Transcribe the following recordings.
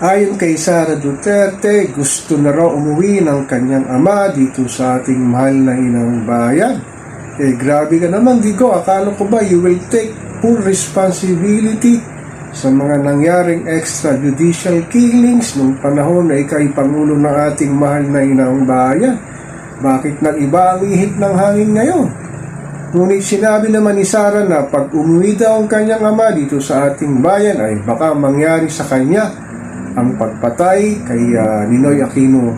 Ayon kay Sara Duterte, gusto na raw umuwi ng kanyang ama dito sa ating mahal na inang bayan. Grabe ka naman, Digo. Akala ko ba you will take full responsibility sa mga nangyaring extrajudicial killings nung panahon na ikay Pangulo ng ating mahal na inang bayan? Bakit nag-iba ang ihip ng hangin ngayon? Ngunit sinabi naman ni Sara na pag umuwi daw ang kanyang ama dito sa ating bayan ay baka mangyari sa kanya ang pagpatay kay Ninoy Aquino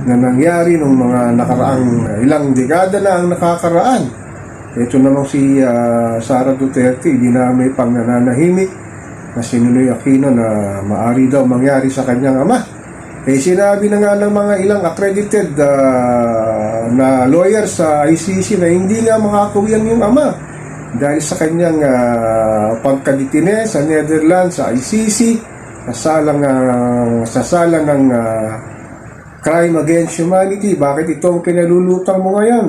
na nangyari nung mga nakaraang ilang dekada na ang nakakaraan. Ito naman si Sara Duterte, hindi na may pang nananahimik na si Ninoy Aquino na maari daw mangyari sa kanyang ama. Sinabi na nga ng mga ilang accredited na lawyer sa ICC na hindi nga makakawiyang yung ama dahil sa kanyang pagkaditine sa Netherlands, sa ICC, sasala ng crime against humanity. Bakit itong pinalulutang mo ngayon?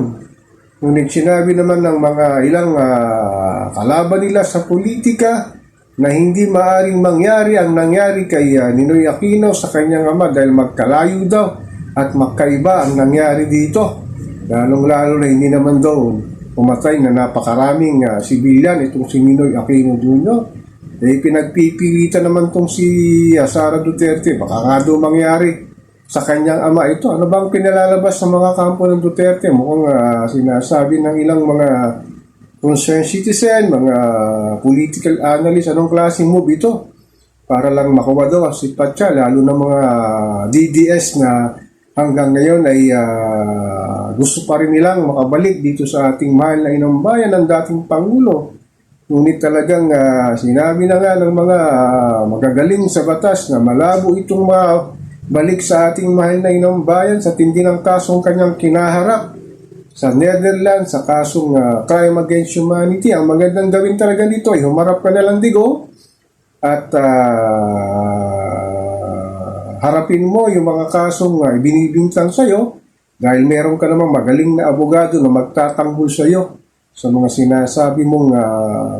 Ngunit sinabi naman ng mga ilang kalaban nila sa politika na hindi maaring mangyari ang nangyari kay Ninoy Aquino sa kanyang ama dahil magkalayo daw at magkaiba ang nangyari dito. Lalong-lalo na hindi naman daw pumatay na napakaraming sibilyan itong si Ninoy Aquino Jr. Pinagpipilitan naman tong si Sara Duterte, baka nga daw mangyari sa kanyang ama ito. Ano bang pinalalabas sa mga kampo ng Duterte? Mukhang sinasabi ng ilang mga concerned citizen, mga political analyst, anong klaseng move ito? Para lang makuha daw si Patcha, lalo ng mga DDS na hanggang ngayon ay gusto pa rin nilang makabalik dito sa ating mahal na inang bayan ng dating Pangulo. Ngunit talagang sinabi na nga ng mga magagaling sa batas na malabo itong balik sa ating mahal na inang bayan sa tindi ng kasong kanyang kinaharap sa Netherlands sa kasong crime against humanity. Ang magandang gawin talaga dito ay humarap ka na lang, Digo, at harapin mo yung mga kasong ibinibintang sa'yo dahil meron ka namang magaling na abogado na magtatanggol sa'yo sa mga sinasabi mong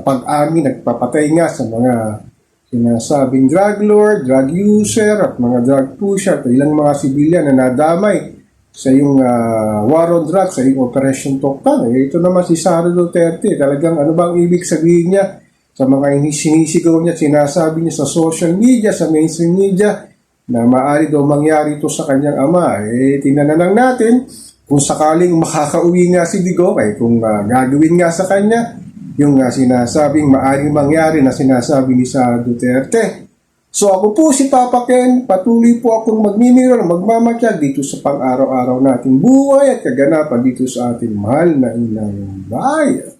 pag-amin, nagpapatay nga sa mga sinasabing drug lord, drug user at mga drug pusher at ilang mga sibilyan na nadamay sa iyong war on drugs, sa iyong Operation Toktan. Ito naman si Sara Duterte, talagang ano bang ibig sabihin niya sa mga sinisigaw niya, sinasabi niya sa social media, sa mainstream media na maaari daw mangyari ito sa kanyang ama. Tingnan na lang natin kung sakaling makakauwi nga si Digo, kung gagawin nga sa kanya yung sinasabing maaring mangyari na sinasabi ni Sara Duterte. So ako po si Papa Ken, patuloy po akong magmimirror, magmamatyag dito sa pang-araw-araw nating buhay at kaganapan dito sa ating mahal na inang bayan.